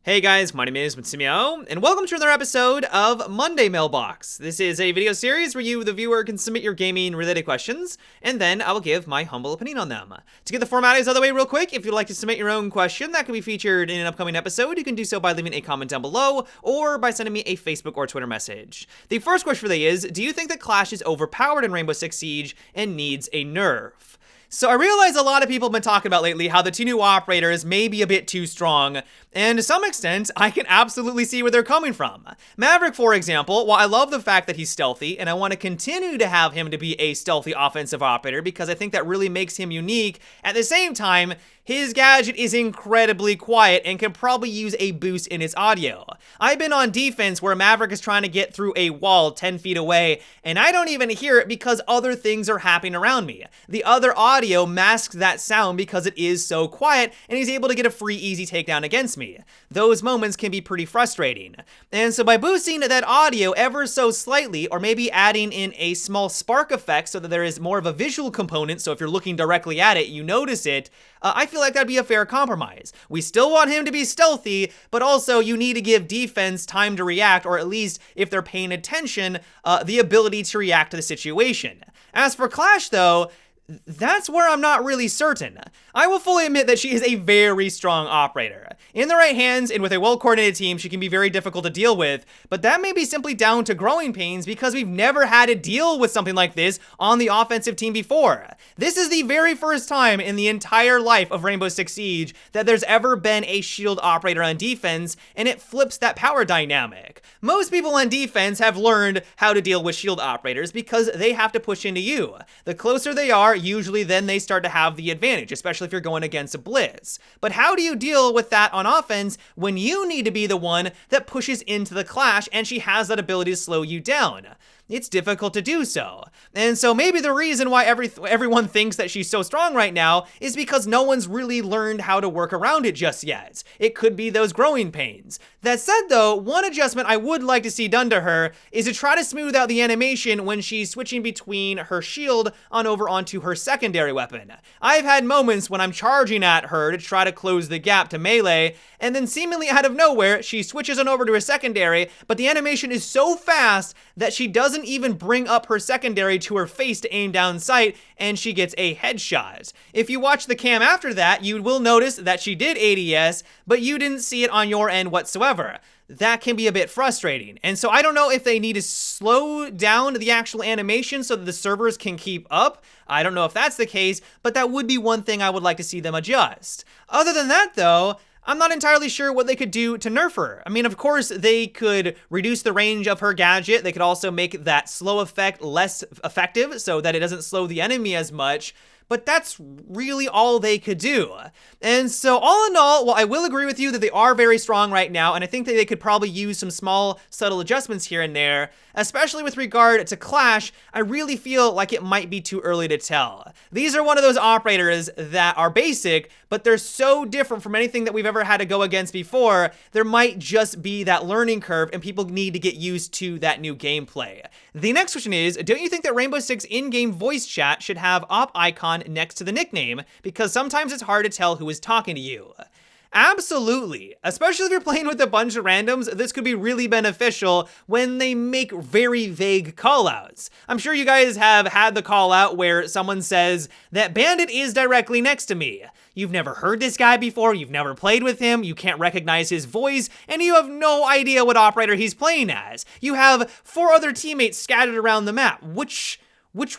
Hey guys, my name is Matsumo, and welcome to another episode of Monday Mailbox. This is a video series where you, the viewer, can submit your gaming-related questions, and then I will give my humble opinion on them. To get the formalities out of the way real quick, if you'd like to submit your own question that can be featured in an upcoming episode, you can do so by leaving a comment down below, or by sending me a Facebook or Twitter message. The first question for the day is, do you think that Clash is overpowered in Rainbow Six Siege and needs a nerf? So I realize a lot of people have been talking about lately how the two new operators may be a bit too strong, and to some extent, I can absolutely see where they're coming from. Maverick, for example, while I love the fact that he's stealthy, and I want to continue to have him to be a stealthy offensive operator because I think that really makes him unique, at the same time, his gadget is incredibly quiet and can probably use a boost in its audio. I've been on defense where Maverick is trying to get through a wall 10 feet away, and I don't even hear it because other things are happening around me. The other audio masks that sound because it is so quiet, and he's able to get a free, easy takedown against me. Those moments can be pretty frustrating. And so by boosting that audio ever so slightly, or maybe adding in a small spark effect so that there is more of a visual component, so if you're looking directly at it, you notice it, I feel like that'd be a fair compromise. We still want him to be stealthy, but also you need to give defense time to react, or at least, if they're paying attention, the ability to react to the situation. As for Clash, though, that's where I'm not really certain. I will fully admit that she is a very strong operator. In the right hands and with a well-coordinated team, she can be very difficult to deal with, but that may be simply down to growing pains because we've never had to deal with something like this on the offensive team before. This is the very first time in the entire life of Rainbow Six Siege that there's ever been a shield operator on defense, and it flips that power dynamic. Most people on defense have learned how to deal with shield operators because they have to push into you. The closer they are, usually then they start to have the advantage, especially if you're going against a blitz. But how do you deal with that on offense when you need to be the one that pushes into the clash and she has that ability to slow you down? It's difficult to do so. And so maybe the reason why everyone thinks that she's so strong right now is because no one's really learned how to work around it just yet. It could be those growing pains. That said though, one adjustment I would like to see done to her is to try to smooth out the animation when she's switching between her shield on over onto her secondary weapon. I've had moments when I'm charging at her to try to close the gap to melee, and then seemingly out of nowhere, she switches on over to her secondary, but the animation is so fast that she doesn't even bring up her secondary to her face to aim down sight, and she gets a headshot. If you watch the cam after that, you will notice that she did ADS, but you didn't see it on your end whatsoever. That can be a bit frustrating. And so I don't know if they need to slow down the actual animation so that the servers can keep up. I don't know if that's the case, but that would be one thing I would like to see them adjust. Other than that though, I'm not entirely sure what they could do to nerf her. I mean, of course, they could reduce the range of her gadget. They could also make that slow effect less effective so that it doesn't slow the enemy as much. But that's really all they could do. And so all in all, well, I will agree with you that they are very strong right now, and I think that they could probably use some small, subtle adjustments here and there, especially with regard to Clash. I really feel like it might be too early to tell. These are one of those operators that are basic, but they're so different from anything that we've ever had to go against before, there might just be that learning curve, and people need to get used to that new gameplay. The next question is, don't you think that Rainbow Six in-game voice chat should have op icon next to the nickname, because sometimes it's hard to tell who is talking to you? Absolutely. Especially if you're playing with a bunch of randoms, this could be really beneficial when they make very vague callouts. I'm sure you guys have had the call out where someone says that Bandit is directly next to me. You've never heard this guy before, you've never played with him, you can't recognize his voice, and you have no idea what operator he's playing as. You have 4 other teammates scattered around the map. Which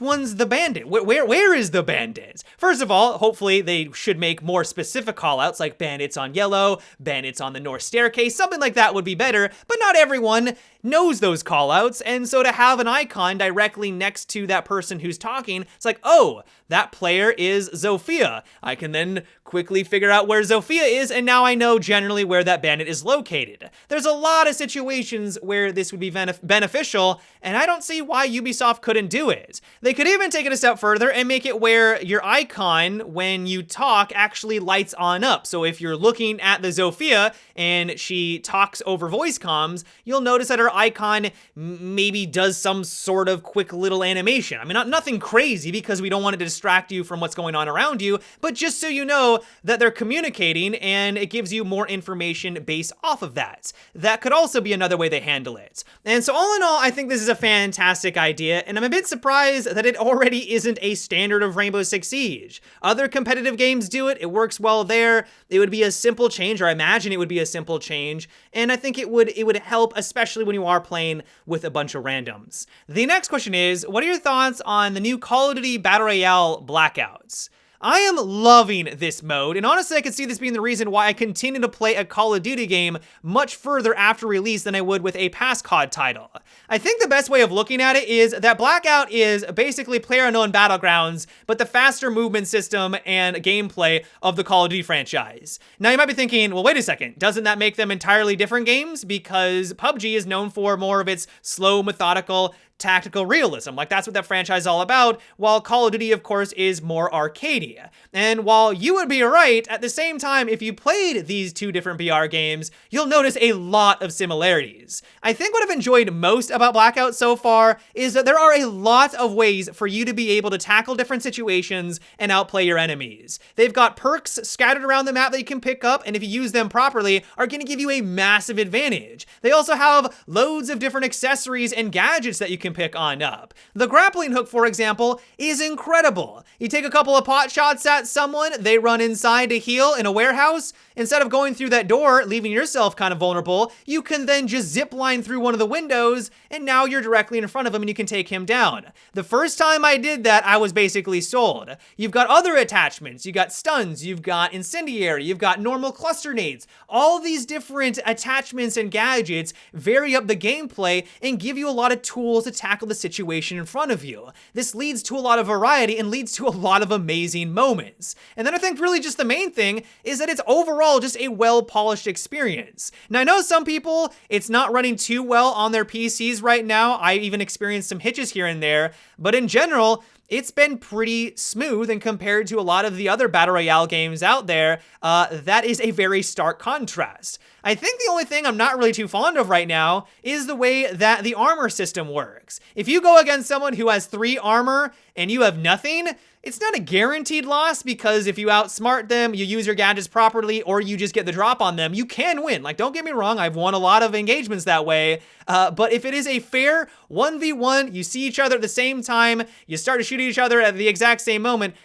one's the bandit? Where is the bandit? First of all, hopefully they should make more specific callouts like bandits on yellow, bandits on the north staircase, something like that would be better, but not everyone knows those callouts, and so to have an icon directly next to that person who's talking, it's like, oh, that player is Zofia. I can then quickly figure out where Zofia is, and now I know generally where that bandit is located. There's a lot of situations where this would be beneficial, and I don't see why Ubisoft couldn't do it. They could even take it a step further and make it where your icon, when you talk, actually lights on up. So if you're looking at the Zofia and she talks over voice comms, you'll notice that her icon maybe does some sort of quick little animation. I mean, nothing crazy because we don't want it to distract you from what's going on around you, but just so you know that they're communicating and it gives you more information based off of that. That could also be another way they handle it. And so all in all, I think this is a fantastic idea, and I'm a bit surprised that it already isn't a standard of Rainbow Six Siege. Other competitive games do it works well there. It would be a simple change, or I imagine it would be a simple change, and I think it would help, especially when you are playing with a bunch of randoms. The next question is, what are your thoughts on the new Call of Duty Battle Royale Blackouts? I am loving this mode, and honestly, I could see this being the reason why I continue to play a Call of Duty game much further after release than I would with a past COD title. I think the best way of looking at it is that Blackout is basically PlayerUnknown Battlegrounds, but the faster movement system and gameplay of the Call of Duty franchise. Now, you might be thinking, well, wait a second, doesn't that make them entirely different games? Because PUBG is known for more of its slow, methodical, tactical realism. Like, that's what that franchise is all about, while Call of Duty, of course, is more arcadey. And while you would be right, at the same time, if you played these two different BR games, you'll notice a lot of similarities. I think what I've enjoyed most about Blackout so far is that there are a lot of ways for you to be able to tackle different situations and outplay your enemies. They've got perks scattered around the map that you can pick up, and if you use them properly, are going to give you a massive advantage. They also have loads of different accessories and gadgets that you can pick on up. The grappling hook, for example, is incredible. You take a couple of pot shots at someone, they run inside to heal in a warehouse. Instead of going through that door, leaving yourself kind of vulnerable, you can then just zip line through one of the windows, and now you're directly in front of him and you can take him down. The first time I did that, I was basically sold. You've got other attachments, you got stuns, you've got incendiary, you've got normal cluster nades. All these different attachments and gadgets vary up the gameplay and give you a lot of tools to tackle the situation in front of you. This leads to a lot of variety and leads to a lot of amazing moments. And then I think really just the main thing is that it's overall just a well-polished experience. Now, I know some people, it's not running too well on their PCs right now. I even experienced some hitches here and there, but in general, it's been pretty smooth, and compared to a lot of the other Battle Royale games out there, that is a very stark contrast. I think the only thing I'm not really too fond of right now is the way that the armor system works. If you go against someone who has 3 armor and you have nothing, it's not a guaranteed loss, because if you outsmart them, you use your gadgets properly, or you just get the drop on them, you can win. Like, don't get me wrong, I've won a lot of engagements that way, but if it is a fair 1v1, you see each other at the same time, you start to shoot each other at the exact same moment,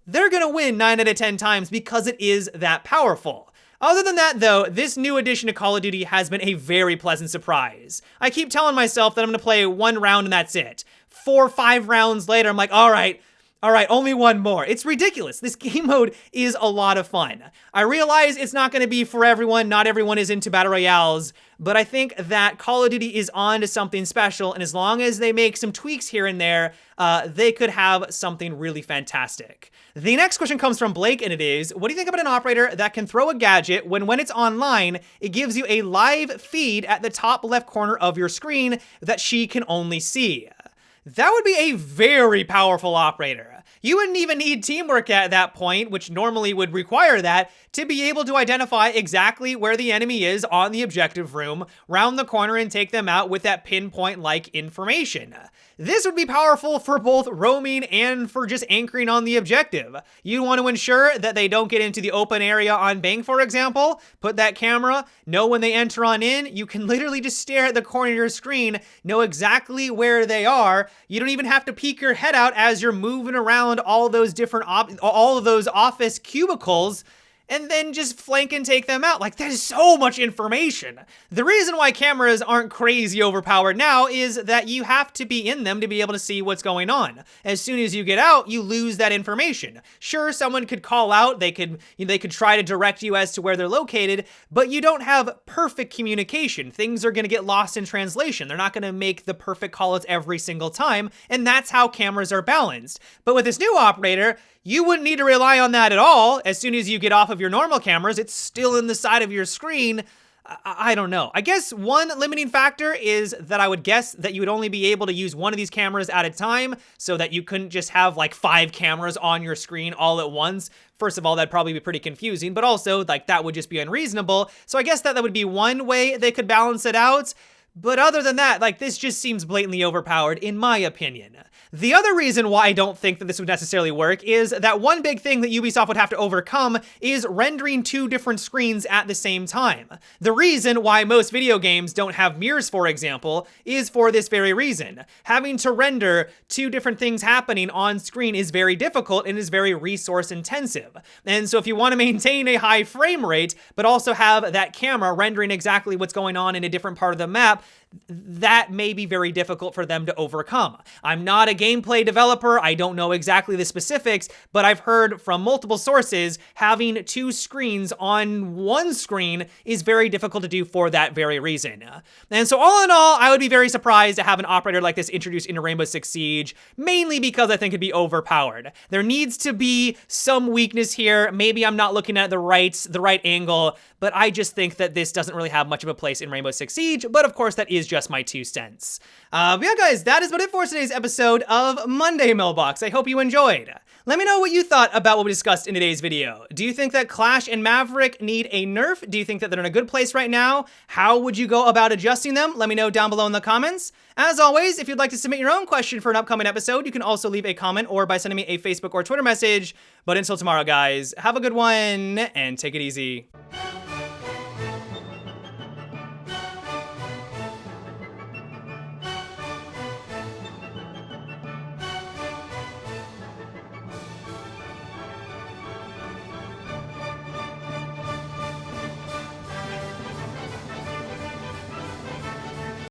they're gonna win 9 out of 10 times because it is that powerful. Other than that, though, this new addition to Call of Duty has been a very pleasant surprise. I keep telling myself that I'm gonna play 1 round and that's it. 4 or 5 rounds later, I'm like, all right, only 1 more. It's ridiculous. This game mode is a lot of fun. I realize it's not going to be for everyone. Not everyone is into Battle Royales, but I think that Call of Duty is on to something special, and as long as they make some tweaks here and there, they could have something really fantastic. The next question comes from Blake, and it is, what do you think about an operator that can throw a gadget when it's online, it gives you a live feed at the top left corner of your screen that she can only see? That would be a very powerful operator. You wouldn't even need teamwork at that point, which normally would require that, to be able to identify exactly where the enemy is on the objective room, round the corner, and take them out with that pinpoint-like information. This would be powerful for both roaming and for just anchoring on the objective. You want to ensure that they don't get into the open area on Bang, for example. Put that camera, know when they enter on in. You can literally just stare at the corner of your screen, know exactly where they are. You don't even have to peek your head out as you're moving around all those different all of those office cubicles, and then just flank and take them out. Like, there's so much information. The reason why cameras aren't crazy overpowered now is that you have to be in them to be able to see what's going on. As soon as you get out, you lose that information. Sure, someone could call out, they could try to direct you as to where they're located, but you don't have perfect communication. Things are gonna get lost in translation. They're not gonna make the perfect call-outs every single time, and that's how cameras are balanced. But with this new operator, you wouldn't need to rely on that at all. As soon as you get off of your normal cameras, it's still in the side of your screen. I don't know. I guess one limiting factor is that I would guess that you would only be able to use one of these cameras at a time, so that you couldn't just have like 5 cameras on your screen all at once. First of all, that'd probably be pretty confusing, but also like that would just be unreasonable. So I guess that would be one way they could balance it out. But other than that, like, this just seems blatantly overpowered, in my opinion. The other reason why I don't think that this would necessarily work is that one big thing that Ubisoft would have to overcome is rendering two different screens at the same time. The reason why most video games don't have mirrors, for example, is for this very reason. Having to render two different things happening on screen is very difficult and is very resource intensive. And so if you want to maintain a high frame rate, but also have that camera rendering exactly what's going on in a different part of the map, that may be very difficult for them to overcome. I'm not a gameplay developer, I don't know exactly the specifics, but I've heard from multiple sources having two screens on one screen is very difficult to do for that very reason. And so all in all, I would be very surprised to have an operator like this introduced into Rainbow Six Siege, mainly because I think it'd be overpowered. There needs to be some weakness here. Maybe I'm not looking at the right angle, but I just think that this doesn't really have much of a place in Rainbow Six Siege, but of course that is just my 2 cents. But yeah, guys, that is about it for today's episode of Monday Mailbox. I hope you enjoyed. Let me know what you thought about what we discussed in today's video. Do you think that Clash and Maverick need a nerf? Do you think that they're in a good place right now? How would you go about adjusting them? Let me know down below in the comments. As always, if you'd like to submit your own question for an upcoming episode, you can also leave a comment or by sending me a Facebook or Twitter message. But until tomorrow, guys, have a good one and take it easy.